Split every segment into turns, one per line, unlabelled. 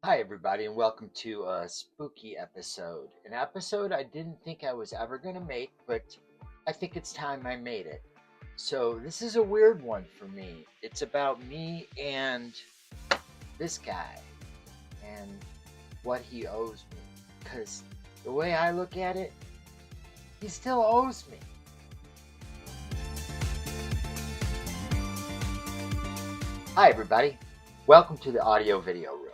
Hi, everybody, and welcome to a spooky episode. An episode I didn't think I was ever going to make, but I think it's time I made it. So, this is a weird one for me. It's about me and this guy and what he owes me. Because the way I look at it, he still owes me. Hi, everybody. Welcome to the audio video room.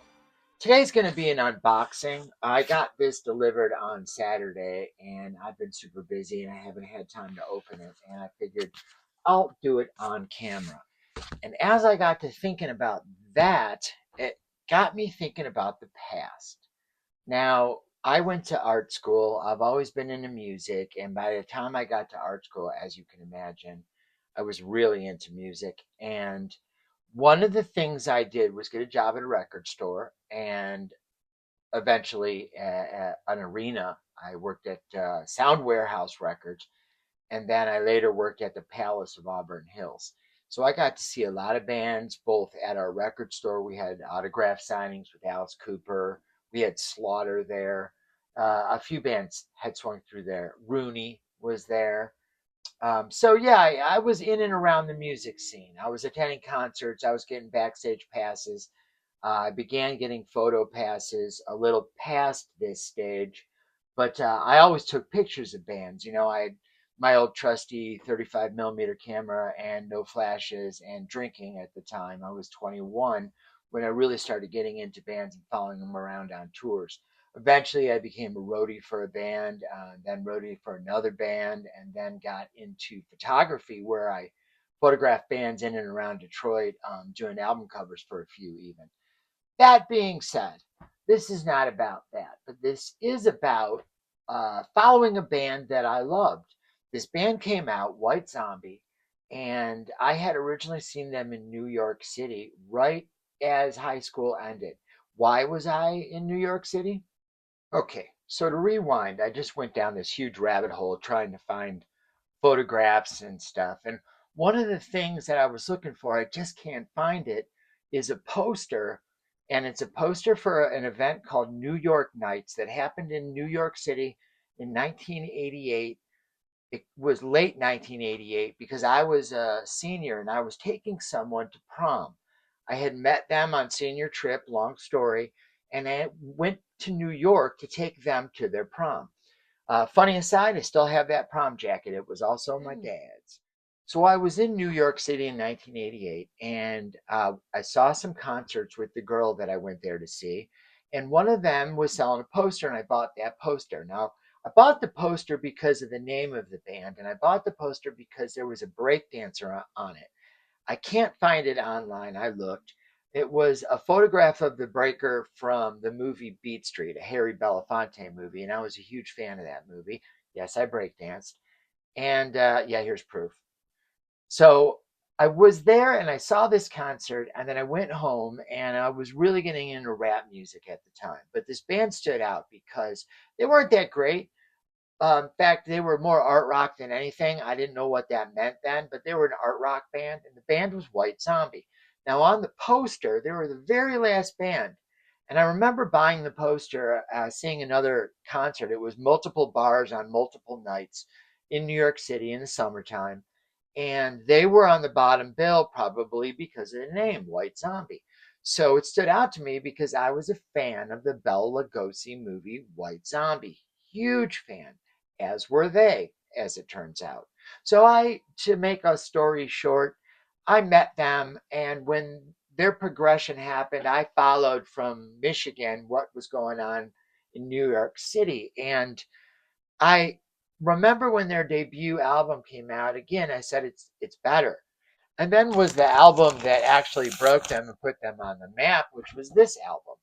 Today's going to be an unboxing. I got this delivered on Saturday and I've been super busy and I haven't had time to open it. And I figured I'll do it on camera. And as I got to thinking about that, it got me thinking about the past. Now, I went to art school. I've always been into music. And by the time I got to art school, as you can imagine, I was really into music. And one of the things I did was get a job at a record store and eventually at an arena. I worked at Sound Warehouse Records, and then I later worked at the Palace of Auburn Hills. So I got to see a lot of bands, both at our record store. We had autograph signings with Alice Cooper. We had Slaughter there. A few bands had swung through there. Rooney was there. So yeah, I was in and around the music scene. I was attending concerts. I was getting backstage passes. I began getting photo passes a little past this stage, but I always took pictures of bands. I had my old trusty 35 millimeter camera and no flashes and drinking at the time. I was 21 when I really started getting into bands and following them around on tours. Eventually, I became a roadie for a band, then roadie for another band, and then got into photography where I photographed bands in and around Detroit, doing album covers for a few even. That being said, this is not about that, but this is about following a band that I loved. This band came out, White Zombie, and I had originally seen them in New York City right as high school ended. Why was I in New York City? Okay, so to rewind, I just went down this huge rabbit hole trying to find photographs and stuff. And one of the things that I was looking for, I just can't find it, is a poster. And it's a poster for an event called New York Nights that happened in New York City in 1988. It was late 1988 because I was a senior and I was taking someone to prom. I had met them on senior trip, long story, and I went to New York to take them to their prom. Funny aside, I still have that prom jacket. It was also my dad's. So I was in New York City in 1988, and I saw some concerts with the girl that I went there to see. And one of them was selling a poster, and I bought that poster. Now, I bought the poster because of the name of the band, and I bought the poster because there was a break dancer on it. I can't find it online. I looked. It was a photograph of the breaker from the movie Beat Street, a Harry Belafonte movie, and I was a huge fan of that movie. Yes, I breakdanced. And yeah, here's proof. So I was there and I saw this concert, and then I went home and I was really getting into rap music at the time. But this band stood out because they weren't that great. In fact, they were more art rock than anything. I didn't know what that meant then, but they were an art rock band, and the band was White Zombie. Now, on the poster, they were the very last band. And I remember buying the poster, seeing another concert. It was multiple bars on multiple nights in New York City in the summertime. And they were on the bottom bill probably because of the name, White Zombie. So it stood out to me because I was a fan of the Bela Lugosi movie White Zombie. Huge fan, as were they, as it turns out. So to make a story short, I met them, and when their progression happened, I followed from Michigan what was going on in New York City. And I remember when their debut album came out, again, I said it's better. And then was the album that actually broke them and put them on the map, which was this album.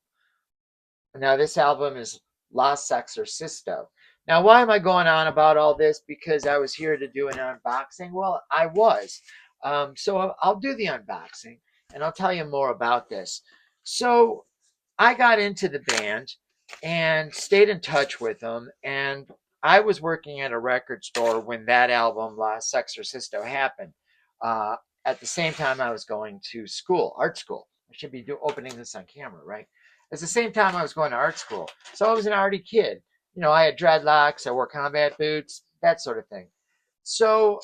Now, this album is La Sexorcisto. Now, why am I going on about all this? Because I was here to do an unboxing? Well, I was. So I'll do the unboxing and I'll tell you more about this. So I got into the band and stayed in touch with them. And I was working at a record store when that album, La Sexorcisto, happened. Uh, at the same time, I was going to school, art school. I should be opening this on camera, right? At the same time, I was going to art school. So I was an arty kid. You know, I had dreadlocks, I wore combat boots, that sort of thing. So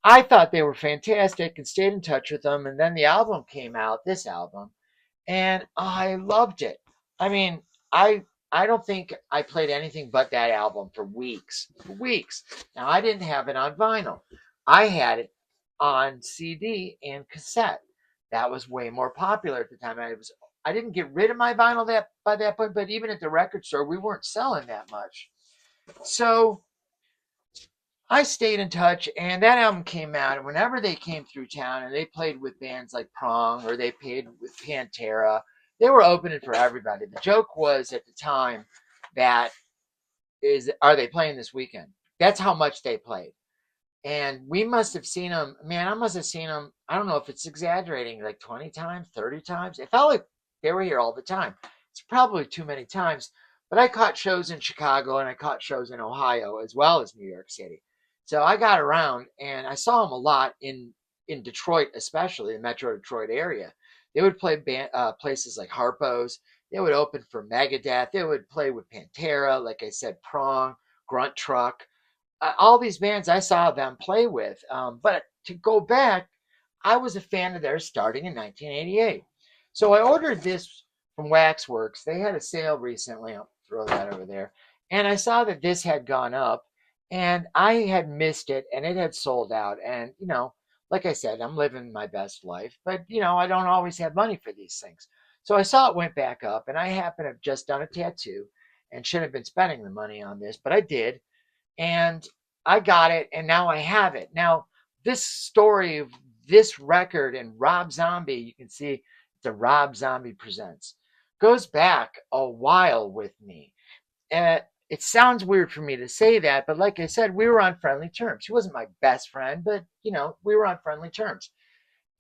I thought they were fantastic and stayed in touch with them. And then the album came out, this album, and I loved it. I mean, I I don't think I played anything but that album for weeks. For weeks. Now I didn't have it on vinyl. I had it on CD and cassette. That was way more popular at the time. I didn't get rid of my vinyl that by that point, but even at the record store, we weren't selling that much. So I stayed in touch, and that album came out. And whenever they came through town and they played with bands like Prong or they played with Pantera, they were opening for everybody. The joke was at the time that are they playing this weekend? That's how much they played. And we must have seen them, man, I must have seen them, I don't know if it's exaggerating, like 20 times, 30 times. It felt like they were here all the time. It's probably too many times. But I caught shows in Chicago and I caught shows in Ohio as well as New York City. So I got around and I saw them a lot in Detroit, especially the Metro Detroit area. They would play places like Harpo's. They would open for Megadeth. They would play with Pantera, like I said, Prong, Grunt Truck, all these bands I saw them play with. But to go back, I was a fan of theirs starting in 1988. So I ordered this from Waxworks. They had a sale recently. I'll throw that over there. And I saw that this had gone up and I had missed it and it had sold out. And, you know, like I said, I'm living my best life, but, you know, I don't always have money for these things. So I saw it went back up and I happened to have just done a tattoo and shouldn't have been spending the money on this, but I did and I got it, and now I have it. Now, this story of this record and Rob Zombie, you can see the Rob Zombie Presents, goes back a while with me. And it sounds weird for me to say that, but like I said, we were on friendly terms. He wasn't my best friend, but you know, we were on friendly terms.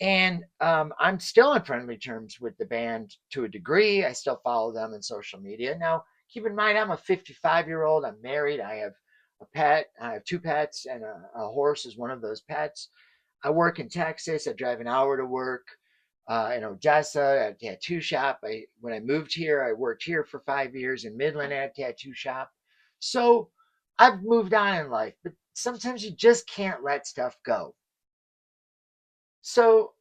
And I'm still on friendly terms with the band to a degree. I still follow them on social media. Now, keep in mind, I'm a 55-year-old. I'm married. I have a pet. I have two pets, and a horse is one of those pets. I work in Texas. I drive an hour to work in Odessa at a tattoo shop. When I moved here, I worked here for 5 years in Midland at a tattoo shop. So I've moved on in life, but sometimes you just can't let stuff go. So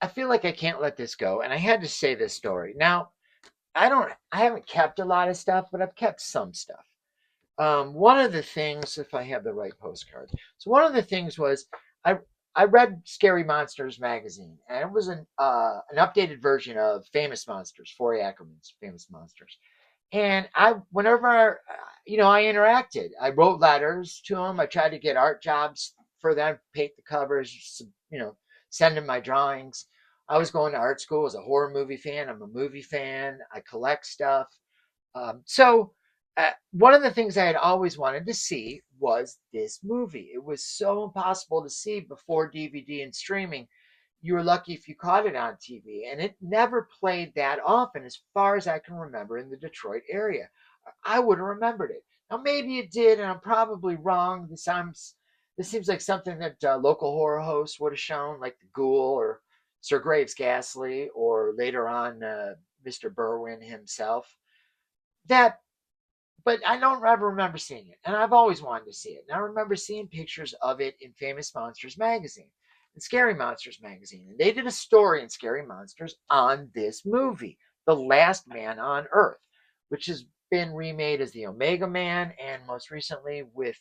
I feel like I can't let this go, and I had to say this story. Now, I haven't kept a lot of stuff, but I've kept some stuff. One of the things, if I have the right postcard, so one of the things was I I read Scary Monsters magazine, and it was an updated version of Famous Monsters, Forey Ackerman's Famous Monsters. And whenever I interacted. I wrote letters to them. I tried to get art jobs for them, paint the covers, send them my drawings. I was going to art school as a horror movie fan. I'm a movie fan. I collect stuff. One of the things I had always wanted to see was this movie. It was so impossible to see before DVD and streaming. You were lucky if you caught it on TV, and it never played that often, as far as I can remember, in the Detroit area. I would have remembered it. Now, maybe it did, and I'm probably wrong. This seems like something that local horror hosts would have shown, like the Ghoul or Sir Graves Ghastly, or later on Mr. Berwin himself. That but I don't ever remember seeing it, and I've always wanted to see it. And I remember seeing pictures of it in Famous Monsters magazine, and Scary Monsters magazine, and they did a story in Scary Monsters on this movie, The Last Man on Earth, which has been remade as the Omega Man, and most recently with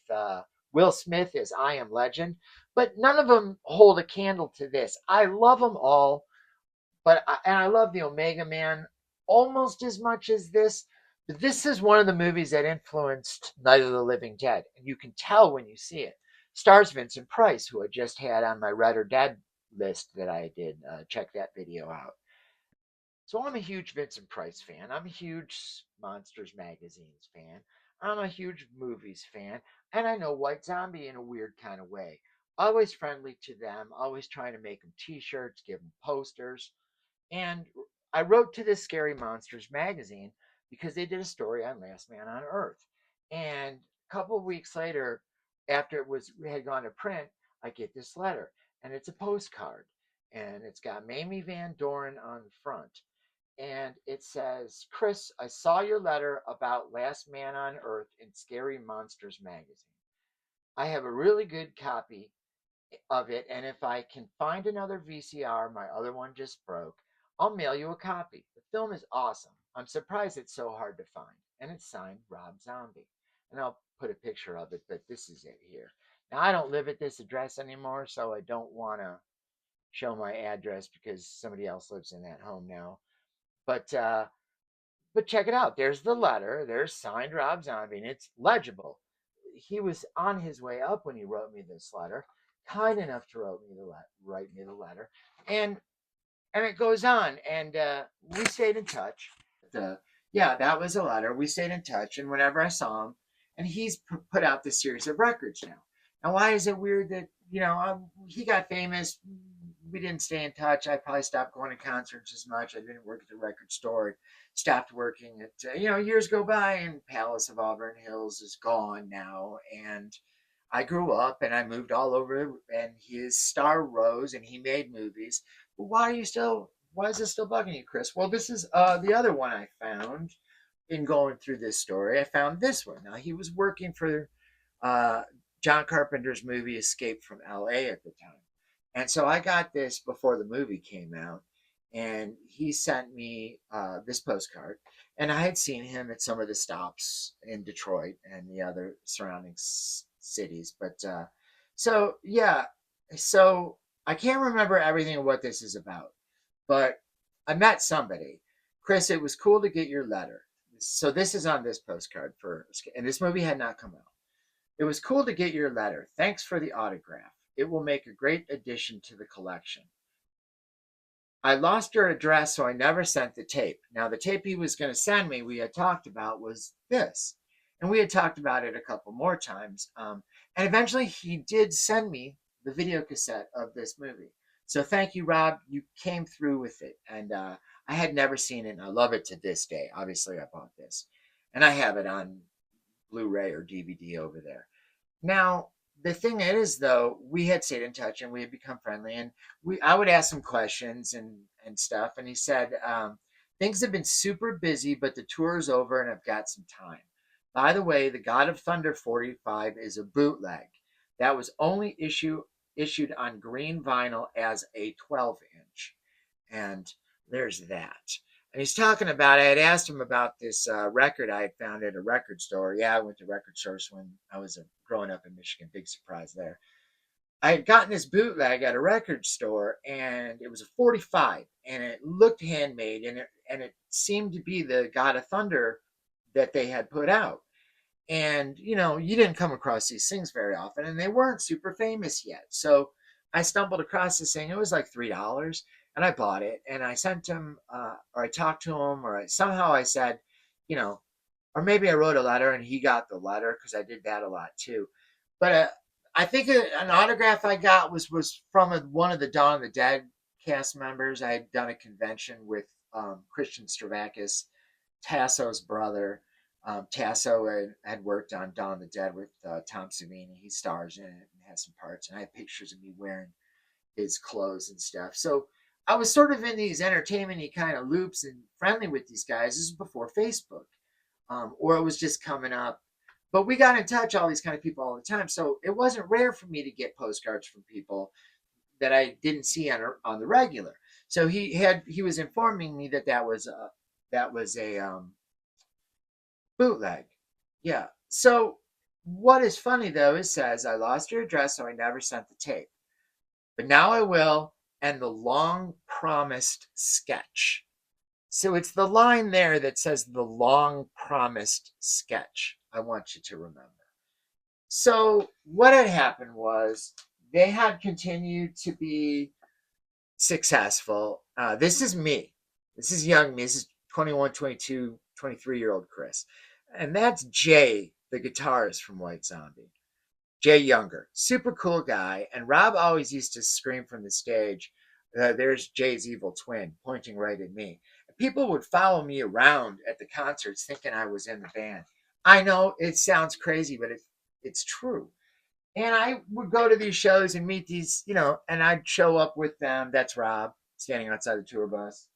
Will Smith as I Am Legend. But none of them hold a candle to this. I love them all, and I love the Omega Man almost as much as this. But this is one of the movies that influenced Night of the Living Dead, and you can tell when you see it. Stars Vincent Price, who I just had on my Red or Dead list that I did. Check that video out. So I'm a huge Vincent Price fan. I'm a huge Monsters magazines fan. I'm a huge movies fan, and I know White Zombie in a weird kind of way. Always friendly to them, always trying to make them T-shirts, give them posters. And I wrote to this Scary Monsters magazine because they did a story on Last Man on Earth. And a couple of weeks later, after it had gone to print, I get this letter, and it's a postcard. and it's got Mamie Van Doren on the front. And it says, Chris, I saw your letter about Last Man on Earth in Scary Monsters magazine. I have a really good copy of it, and if I can find another VCR, my other one just broke, I'll mail you a copy. The film is awesome. I'm surprised it's so hard to find. And it's signed Rob Zombie. And I'll put a picture of it, but this is it here. Now, I don't live at this address anymore, so I don't want to show my address because somebody else lives in that home now. But uh, but check it out. There's the letter. There's signed Rob Zombie, and it's legible. He was on his way up when he wrote me this letter, kind enough to write me the letter, and it goes on, and we stayed in touch. Yeah, that was a letter. We stayed in touch, and whenever I saw him, and he's put out this series of records now. Now, why is it weird that he got famous? We didn't stay in touch. I probably stopped going to concerts as much. I didn't work at the record store. Stopped working at years go by, and Palace of Auburn Hills is gone now, and I grew up and I moved all over, and his star rose, and he made movies. But why is this still bugging you, Chris? Well, this is the other one I found in going through this story. I found this one. Now, he was working for uh, John Carpenter's movie Escape from LA at the time. And so I got this before the movie came out, and he sent me this postcard. And I had seen him at some of the stops in Detroit and the other surrounding cities. So yeah, so I can't remember everything of what this is about, but I met somebody. Chris, it was cool to get your letter. So this is on this postcard and this movie had not come out. It was cool to get your letter. Thanks for the autograph. It will make a great addition to the collection. I lost your address, so I never sent the tape. Now, the tape he was going to send me, we had talked about, was this. And we had talked about it a couple more times. And eventually he did send me the video cassette of this movie. So thank you, Rob. You came through with it. And I had never seen it, and I love it to this day. Obviously, I bought this. And I have it on Blu-ray or DVD over there. Now, the thing is, though, we had stayed in touch and we had become friendly, and I would ask him questions and stuff, and he said, things have been super busy, but the tour is over and I've got some time. By the way, the God of Thunder 45 is a bootleg that was only issued on green vinyl as a 12-inch. And there's that. And he's talking about, I had asked him about this record I had found at a record store. Yeah, I went to record stores when I was growing up in Michigan. Big surprise there. I had gotten this bootleg at a record store, and it was a 45, and it looked handmade, and it seemed to be the God of Thunder that they had put out. And, you didn't come across these things very often, and they weren't super famous yet. So I stumbled across this thing. It was like $3, and I bought it, and I sent him, or I talked to him, or somehow I said, or maybe I wrote a letter and he got the letter, because I did that a lot too. But I think an autograph I got was from one of the Dawn of the Dead cast members. I had done a convention with Christian Stravakis, Tasso's brother. Tasso had worked on Dawn of the Dead with Tom Savini. He stars in it and has some parts, and I have pictures of me wearing his clothes and stuff. So I was sort of in these entertainment-y kind of loops and friendly with these guys. This is before Facebook, or it was just coming up. But we got in touch, all these kind of people all the time. So it wasn't rare for me to get postcards from people that I didn't see on the regular. So he was informing me that was a bootleg. Yeah. So what is funny, though, it says, I lost your address, so I never sent the tape. But now I will, and the long promised sketch. So it's the line there that says the long promised sketch. I want you to remember. So what had happened was they had continued to be successful. This is me. This is young me. This is 21, 22, 23-year-old Chris. And that's Jay, the guitarist from White Zombie. Jay Younger, super cool guy. And Rob always used to scream from the stage, there's Jay's evil twin, pointing right at me. People would follow me around at the concerts thinking I was in the band. I know it sounds crazy, but it's true. And I would go to these shows and meet these, and I'd show up with them. That's Rob standing outside the tour bus.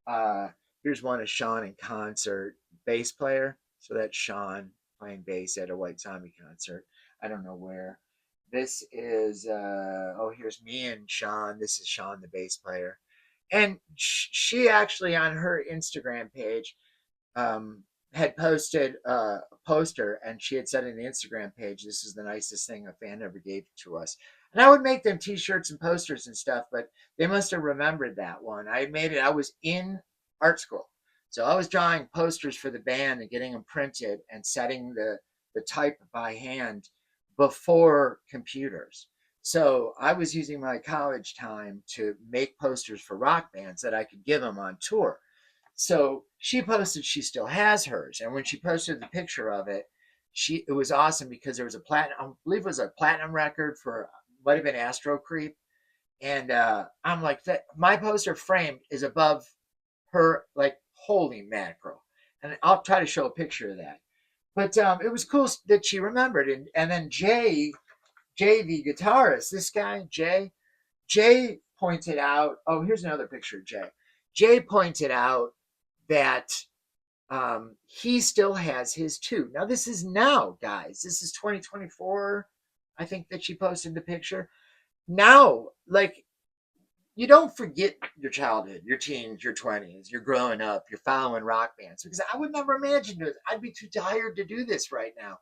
Uh, Here's one of Sean in concert, bass player. So that's Sean playing bass at a White Zombie concert. I don't know where. This is, here's me and Sean. This is Sean, the bass player. And she actually, on her Instagram page, um, had posted a poster, and she had said in the Instagram page, "This is the nicest thing a fan ever gave to us." And I would make them T-shirts and posters and stuff, but they must have remembered that one. I made it. I was in art school, so I was drawing posters for the band and getting them printed and setting the type by hand before computers. So I was using my college time to make posters for rock bands that I could give them on tour. So she posted she still has hers, and when she posted the picture of it, it was awesome because there was a platinum, I believe it was a platinum record for, might have been Astro Creep, and I'm like, that my poster frame is above her, like, holy mackerel, and I'll try to show a picture of that. But it was cool that she remembered, and then Jay the guitarist, this guy Jay pointed out. Oh, here's another picture of Jay. Jay pointed out that he still has his too. Now, this is now, guys. This is 2024. I think that she posted the picture. Now, like, you don't forget your childhood, your teens, your 20s, you're growing up, you're following rock bands. Because I would never imagine it. I'd be too tired to do this right now.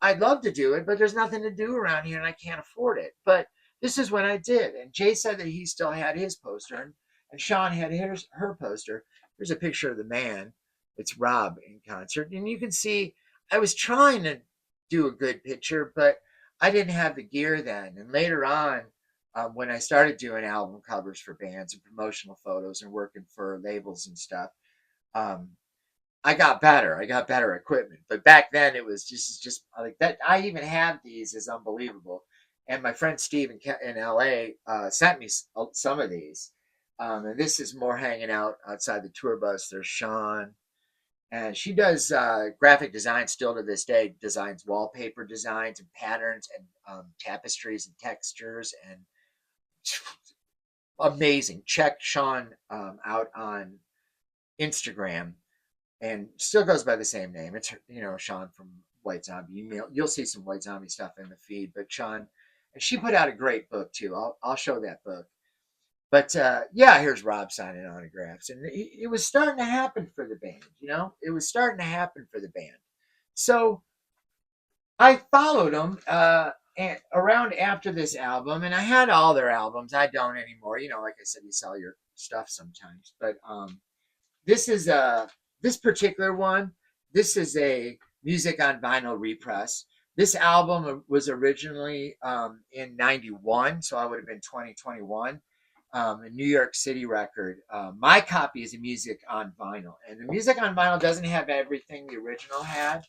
I'd love to do it, but there's nothing to do around here and I can't afford it. But this is when I did. And Jay said that he still had his poster, and Sean had her poster. Here's a picture of the man. It's Rob in concert. And you can see I was trying to do a good picture, but I didn't have the gear then. And later on, when I started doing album covers for bands and promotional photos and working for labels and stuff, um, I got better. I got better equipment. But back then it was just like that. I even have these, is unbelievable. And my friend Steve in LA sent me some of these. And this is more hanging out outside the tour bus. There's Sean. And she does graphic design still to this day, designs wallpaper designs and patterns and tapestries and textures. And amazing. Check Sean out on Instagram, and still goes by the same name. It's, Sean from White Zombie. You'll see some White Zombie stuff in the feed, but Sean, and she put out a great book too. I'll show that book. But yeah, here's Rob signing autographs, and it was starting to happen for the band. It was starting to happen for the band. So I followed them around after this album, and I had all their albums. I don't anymore. Like I said, you sell your stuff sometimes, but this is this particular one. This is a music on vinyl repress. This album was originally in '91, so I would have been 2021. A New York City record. My copy is a music on vinyl, and the music on vinyl doesn't have everything the original had.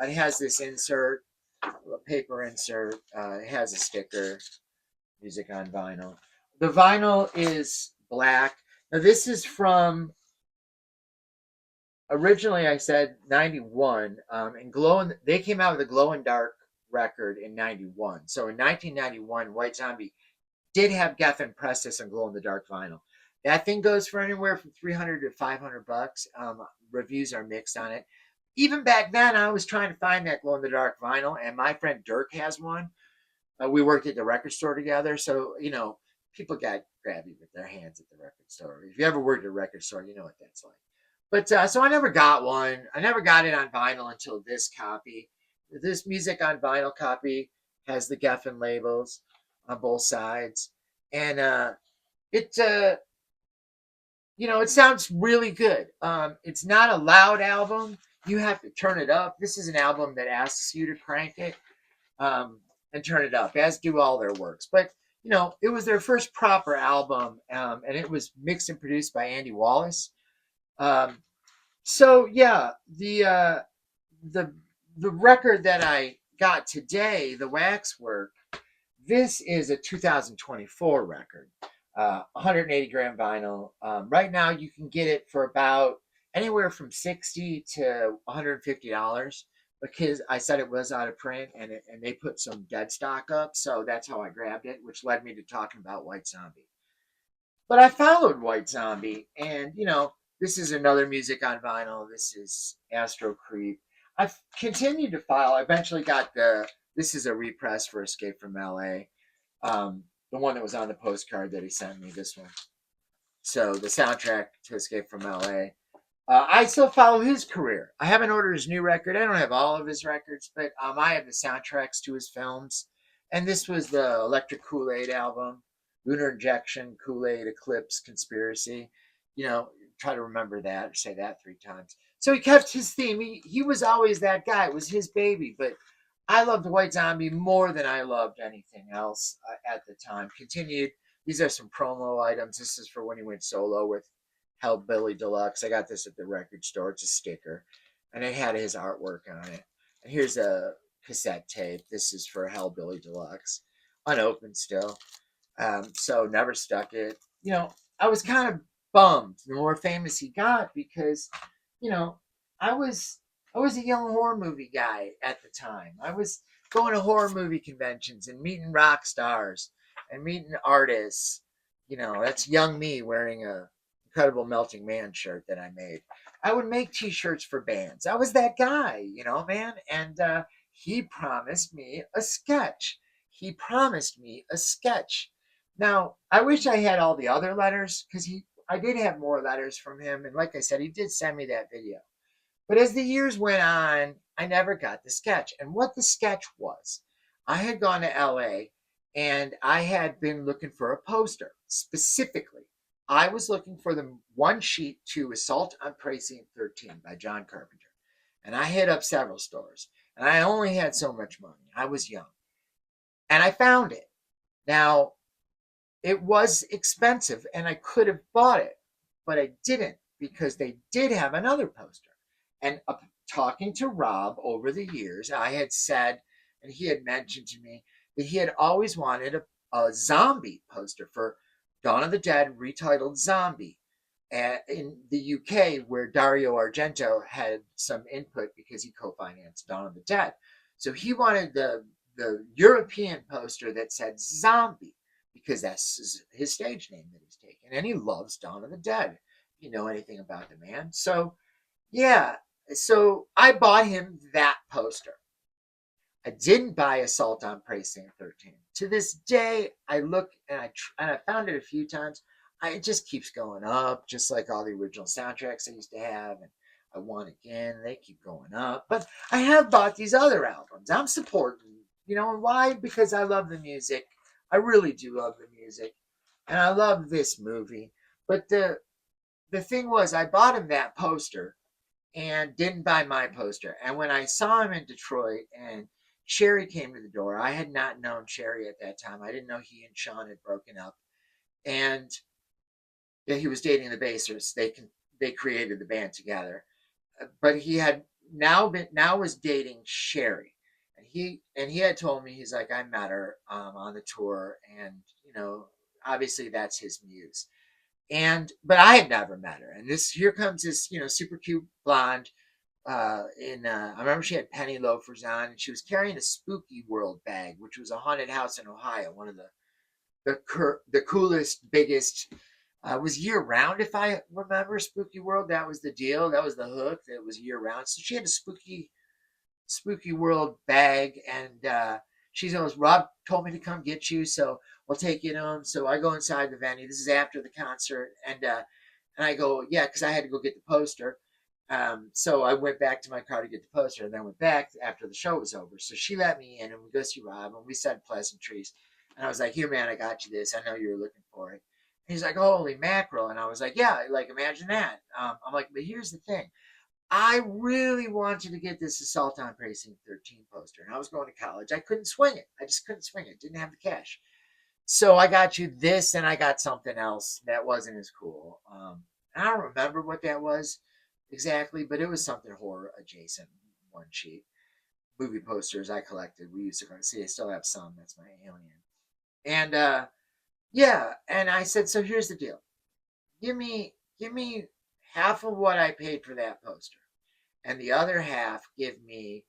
It has this insert, a paper insert. It has a sticker. Music on vinyl. The vinyl is black. Now this is from, originally I said 91, and they came out with a glow in dark record in 91. So in 1991, White Zombie did have Geffen press this on glow in the dark vinyl. That thing goes for anywhere from 300 to 500 bucks. Reviews are mixed on it. Even back then, I was trying to find that glow in the dark vinyl, and my friend Dirk has one. We worked at the record store together, so people got grabby with their hands at the record store. If you ever worked at a record store, you know what that's like. But so I never got one. I never got it on vinyl until this copy. This music on vinyl copy has the Geffen labels on both sides, and it it sounds really good. It's not a loud album. You have to turn it up. This is an album that asks you to crank it and turn it up, as do all their works. But it was their first proper album, and it was mixed and produced by Andy Wallace. So yeah, the record that I got today, the Waxwork, this is a 2024 record, 180 gram vinyl. Right now, you can get it for about anywhere from $60 to $150. because I said it was out of print, and they put some dead stock up, so that's how I grabbed it, which led me to talking about White Zombie. But I followed White Zombie, and this is another music on vinyl. This is Astro Creep. I've continued to follow. I eventually got the. This is a repress for Escape from L.A. The one that was on the postcard that he sent me. This one. So the soundtrack to Escape from L.A. I still follow his career. I haven't ordered his new record. I don't have all of his records, but I have the soundtracks to his films. And this was the Electric Kool-Aid album, Lunar Injection, Kool-Aid, Eclipse, Conspiracy. Try to remember that or say that 3 times. So he kept his theme. He was always that guy. It was his baby. But I loved White Zombie more than I loved anything else at the time. Continued. These are some promo items. This is for when he went solo with Hellbilly Deluxe. I got this at the record store. It's a sticker. And it had his artwork on it. And here's a cassette tape. This is for Hellbilly Deluxe. Unopened still. So never stuck it. I was kind of bummed the more famous he got because, I was a young horror movie guy at the time. I was going to horror movie conventions and meeting rock stars and meeting artists. That's young me wearing a Incredible Melting Man shirt that I made. I would make t-shirts for bands. I was that guy, man. And he promised me a sketch. Now, I wish I had all the other letters because I did have more letters from him. And like I said, he did send me that video. But as the years went on, I never got the sketch. And what the sketch was, I had gone to LA and I had been looking for a poster. Specifically, I was looking for the one sheet to Assault on Precinct 13 by John Carpenter. And I hit up several stores. And I only had so much money. I was young. And I found it. Now, it was expensive and I could have bought it, but I didn't because they did have another poster. And talking to Rob over the years, I had said, and he had mentioned to me that he had always wanted a zombie poster for Dawn of the Dead, retitled Zombie, in the UK, where Dario Argento had some input because he co-financed Dawn of the Dead. So he wanted the European poster that said Zombie, because that's his stage name that he's taken. And he loves Dawn of the Dead, if you know anything about the man. So, yeah. So I bought him that poster. I didn't buy Assault on Precinct 13. To this day, I look and I found it a few times. It just keeps going up, just like all the original soundtracks I used to have. And I want again. They keep going up. But I have bought these other albums. I'm supporting, and why? Because I love the music. I really do love the music. And I love this movie. But the thing was, I bought him that poster and didn't buy my poster. And when I saw him in Detroit and Sherry came to the door, I had not known Sherry at that time. I didn't know he and Sean had broken up. And he was dating the bassers. They created the band together. But he had now was dating Sherry. And he had told me, he's like, I met her on the tour, and obviously that's his muse. But I had never met her. And here comes this, super cute blonde. I remember she had penny loafers on, and she was carrying a Spooky World bag, which was a haunted house in Ohio. One of the coolest, biggest. Was year round, if I remember. Spooky World. That was the deal. That was the hook. That was year round. So she had a Spooky World bag, and she goes, Rob told me to come get you, so we'll take you to him. So I go inside the venue. This is after the concert, and I go, yeah, because I had to go get the poster. So I went back to my car to get the poster, and then went back after the show was over. So she let me in, and we go see Rob, and we said pleasantries. And I was like, here, man, I got you this. I know you were looking for it. And he's like, holy mackerel. And I was like, yeah, like, imagine that. I'm like, but here's the thing. I really wanted to get this Assault on Precinct 13 poster, and I was going to college. I couldn't swing it. I just couldn't swing it. Didn't have the cash. So I got you this, and I got something else that wasn't as cool. I don't remember what that was exactly, but it was something horror adjacent. One sheet. Movie posters I collected. We used to see. I still have some. That's my Alien. And yeah, and I said, so here's the deal. Give me half of what I paid for that poster, and the other half give me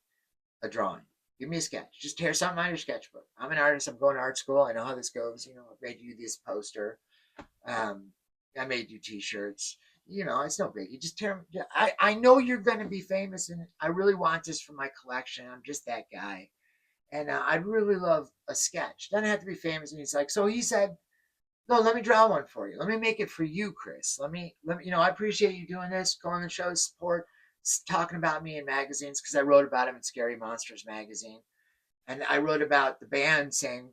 a drawing. Give me a sketch. Just tear something out of your sketchbook. I'm an artist. I'm going to art school. I know how this goes. I made you this poster. Um, I made you T-shirts. It's no big. You just tear them. I know you're going to be famous, and I really want this for my collection. I'm just that guy, and I'd really love a sketch. Doesn't have to be famous. And he's like, so he said, no, let me draw one for you. Let me make it for you, Chris. Let me. I appreciate you doing this, going on the show, support, talking about me in magazines because I wrote about him in Scary Monsters magazine, and I wrote about the band saying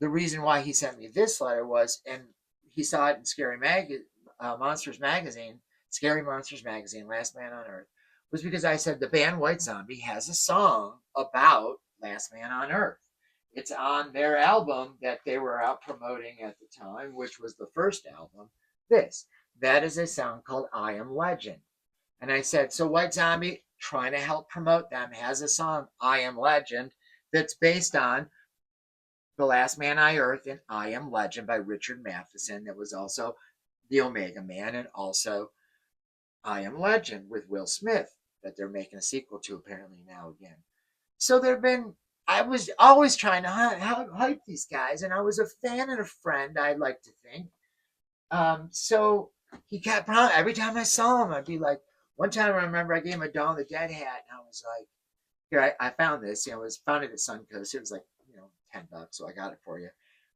the reason why he sent me this letter was, and he saw it in Monsters magazine, Scary Monsters magazine, Last Man on Earth, was because I said the band White Zombie has a song about Last Man on Earth. It's on their album that they were out promoting at the time, which was the first album. That is a song called I Am Legend. And I said, so White Zombie, trying to help promote them, has a song, I Am Legend, that's based on The Last Man on Earth and I Am Legend by Richard Matheson. That was also The Omega Man and also I Am Legend with Will Smith that they're making a sequel to apparently now again. So I was always trying to hype these guys, and I was a fan and a friend, I'd like to think. So he kept, every time I saw him, I'd be like, one time I remember I gave him a Dawn of the Dead hat, and I was like, here, I found this. It was found it at Suncoast. It was like, $10, so I got it for you.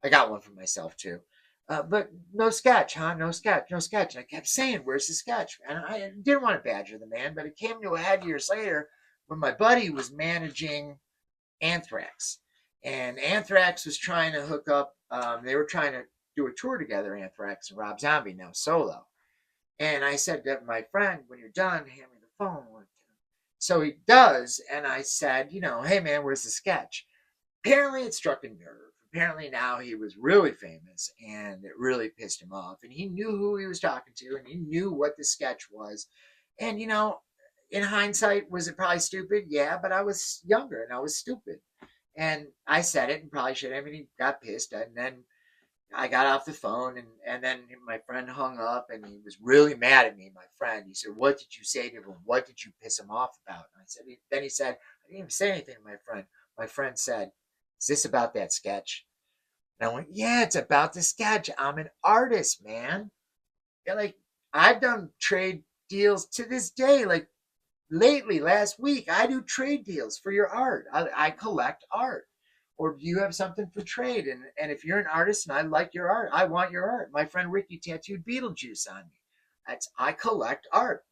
I got one for myself too. But no sketch, huh? No sketch, no sketch. And I kept saying, where's the sketch? And I didn't want to badger the man, but it came to a head years later when my buddy was managing Anthrax. And Anthrax was trying to hook up, they were trying to do a tour together, Anthrax and Rob Zombie, now solo. And I said to my friend, when you're done, hand me the phone. So he does. And I said, hey man, where's the sketch? Apparently it struck a nerve. Apparently now he was really famous and it really pissed him off. And he knew who he was talking to and he knew what the sketch was. And, in hindsight, was it probably stupid? Yeah, but I was younger and I was stupid. And I said it and probably should have. And he got pissed. And then I got off the phone and then my friend hung up and he was really mad at me, my friend. He said, what did you say to him? What did you piss him off about? And then he said, I didn't even say anything to my friend. My friend said, is this about that sketch? And I went, yeah, it's about the sketch. I'm an artist, man. And like, I've done trade deals to this day. Like lately, last week, I do trade deals for your art. I collect art. Or do you have something for trade? And if you're an artist and I like your art, I want your art. My friend Ricky tattooed Beetlejuice on me. I collect art.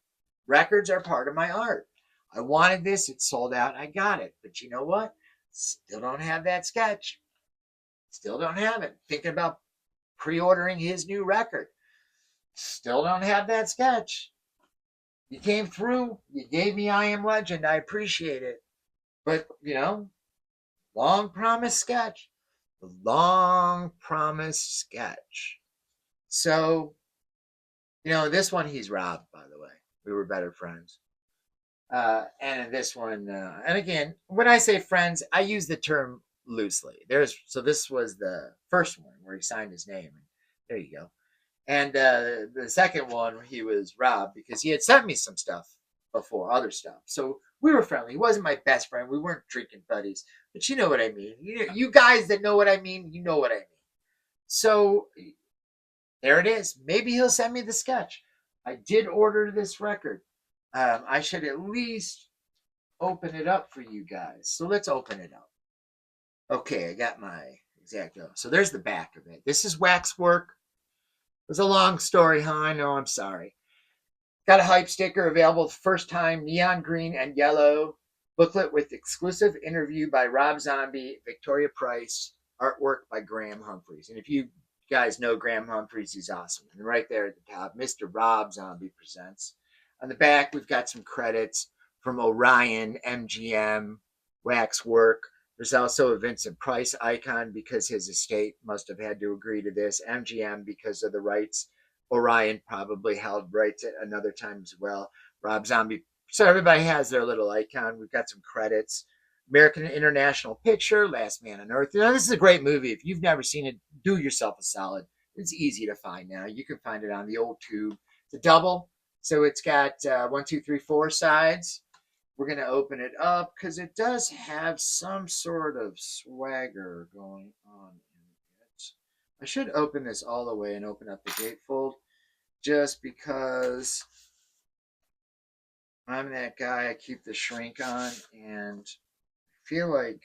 Records are part of my art. I wanted this. It sold out. I got it. But you know what? Still don't have that sketch. Still don't have it. Thinking about pre-ordering his new record. Still don't have that sketch. You came through. You gave me I Am Legend. I appreciate it. But, long promised sketch. The long promised sketch. So, this one he's robbed, by the way. We were better friends. And in this one, and again, when I say friends, I use the term loosely. So this was the first one where he signed his name. There you go. And the second one, he was robbed because he had sent me some stuff before, other stuff. So we were friendly. He wasn't my best friend. We weren't drinking buddies, but you know what I mean. You guys that know what I mean, you know what I mean. So there it is. Maybe he'll send me the sketch. I did order this record. I should at least open it up for you guys. So let's open it up. Okay, I got my Exacto. So there's the back of it. This is waxwork. It was a long story, huh? I know, I'm sorry. Got a hype sticker available the first time, neon green and yellow. Booklet with exclusive interview by Rob Zombie, Victoria Price, artwork by Graham Humphreys. And if you guys know Graham Humphreys, he's awesome. And right there at the top, Mr. Rob Zombie presents. On the back, we've got some credits from Orion, MGM, Waxwork. There's also a Vincent Price icon because his estate must have had to agree to this. MGM because of the rights. Orion probably held rights at another time as well. Rob Zombie. So everybody has their little icon. We've got some credits. American International Picture, Last Man on Earth. This is a great movie. If you've never seen it, do yourself a solid. It's easy to find now. You can find it on the old tube. It's a double. So it's got 1, 2, 3, 4 sides. we're going to open it up because it does have some sort of swagger going on in it. I should open this all the way and open up the gatefold just because I'm that guy. I keep the shrink on and I feel like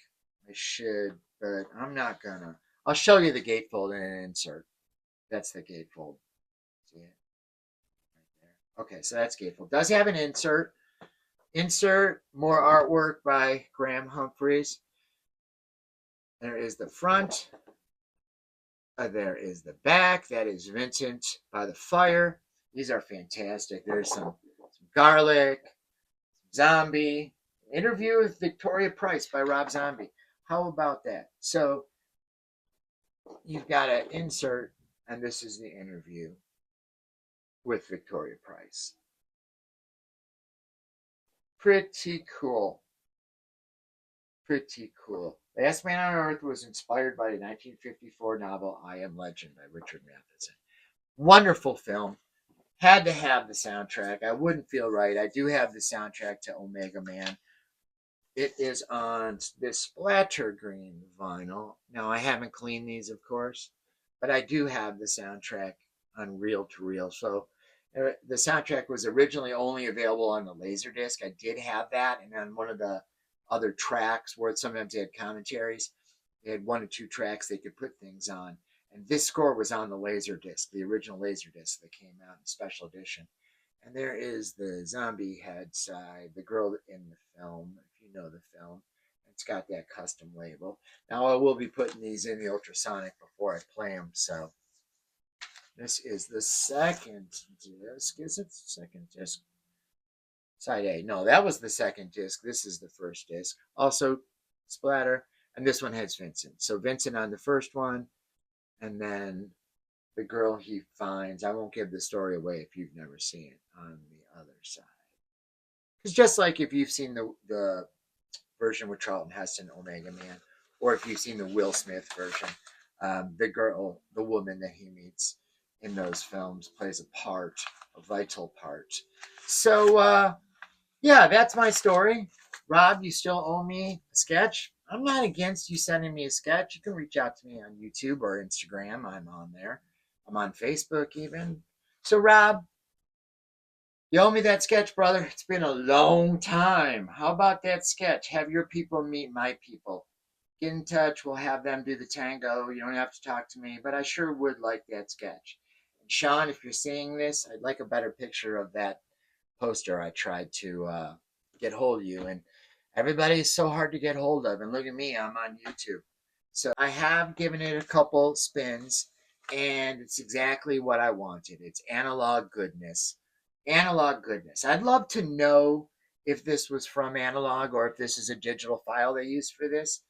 I should, but I'm not gonna. I'll show you the gatefold and an insert. That's the gatefold. See it right there? Okay, so that's gatefold. Does have an insert. Insert, more artwork by Graham Humphreys. There is the front. There is the back. That is Vincent by the Fire. These are fantastic. There's some garlic, some zombie. Interview with Victoria Price by Rob Zombie. How about that? So you've got an insert, and this is the interview with Victoria Price. Pretty cool. Pretty cool. Last Man on Earth was inspired by the 1954 novel I Am Legend by Richard Matheson. Wonderful film. Had to have the soundtrack. I wouldn't feel right. I do have the soundtrack to Omega Man. It is on this splatter green vinyl. Now, I haven't cleaned these, of course, but I do have the soundtrack on reel to reel. So the soundtrack was originally only available on the Laserdisc. I did have that, and on one of the other tracks where sometimes they had commentaries, they had one or two tracks they could put things on. And this score was on the Laserdisc, the original Laserdisc that came out in special edition. And there is the zombie head side, the girl in the film, if you know the film. It's got that custom label. Now I will be putting these in the ultrasonic before I play them. So this is the second disc. Is it the second disc? Side A. No, that was the second disc. This is the first disc. Also splatter. And this one has Vincent. So Vincent on the first one. And then the girl he finds. I won't give the story away if you've never seen it on the other side. Because just like if you've seen the version with Charlton Heston, Omega Man, or if you've seen the Will Smith version, the girl, the woman that he meets in those films plays a vital part. So, yeah, that's my story. Rob, you still owe me a sketch. I'm not against you sending me a sketch. You can reach out to me on YouTube or Instagram. I'm on there. I'm on Facebook even. So, Rob, you owe me that sketch, brother. It's been a long time. How about that sketch? Have your people meet my people. Get in touch. We'll have them do the tango. You don't have to talk to me, but I sure would like that sketch. And Sean, if you're seeing this, I'd like a better picture of that poster. I tried to get hold of you, and everybody is so hard to get hold of. And look at me, I'm on YouTube. So I have given it a couple spins, and it's exactly what I wanted. It's analog goodness. Analog goodness. I'd love to know if this was from analog or if this is a digital file they used for this.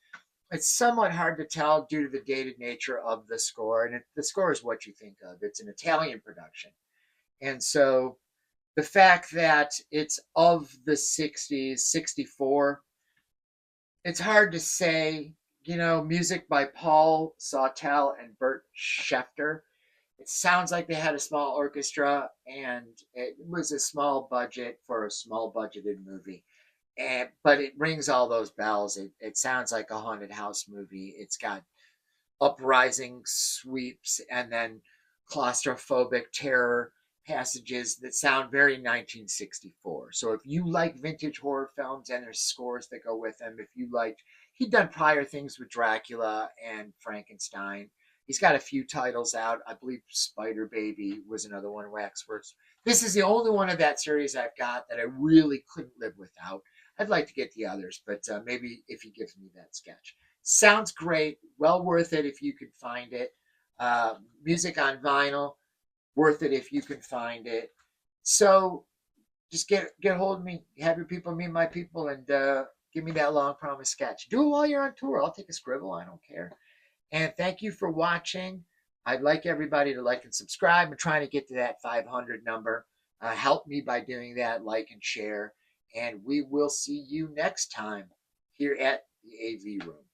It's somewhat hard to tell due to the dated nature of the score, and the score is what you think of. It's an Italian production. And so the fact that it's of the 60s, 64, it's hard to say. You know, music by Paul Sawtelle and Bert Schefter. It sounds like they had a small orchestra, and it was a small budget for a small budgeted movie. But it rings all those bells. It sounds like a haunted house movie. It's got uprising sweeps and then claustrophobic terror passages that sound very 1964. So if you like vintage horror films and there's scores that go with them, if you liked, he'd done prior things with Dracula and Frankenstein. He's got a few titles out. I believe Spider Baby was another one, Waxworks. This is the only one of that series I've got that I really couldn't live without. I'd like to get the others, but maybe if he gives me that sketch. Sounds great. Well worth it if you could find it. Music on vinyl. Worth it if you can find it. So just get hold of me. Have your people meet my people, and give me that long promised sketch. Do it while you're on tour. I'll take a scribble. I don't care. And thank you for watching. I'd like everybody to like and subscribe. I'm trying to get to that 500 number. Help me by doing that. Like and share. And we will see you next time here at the AV Room.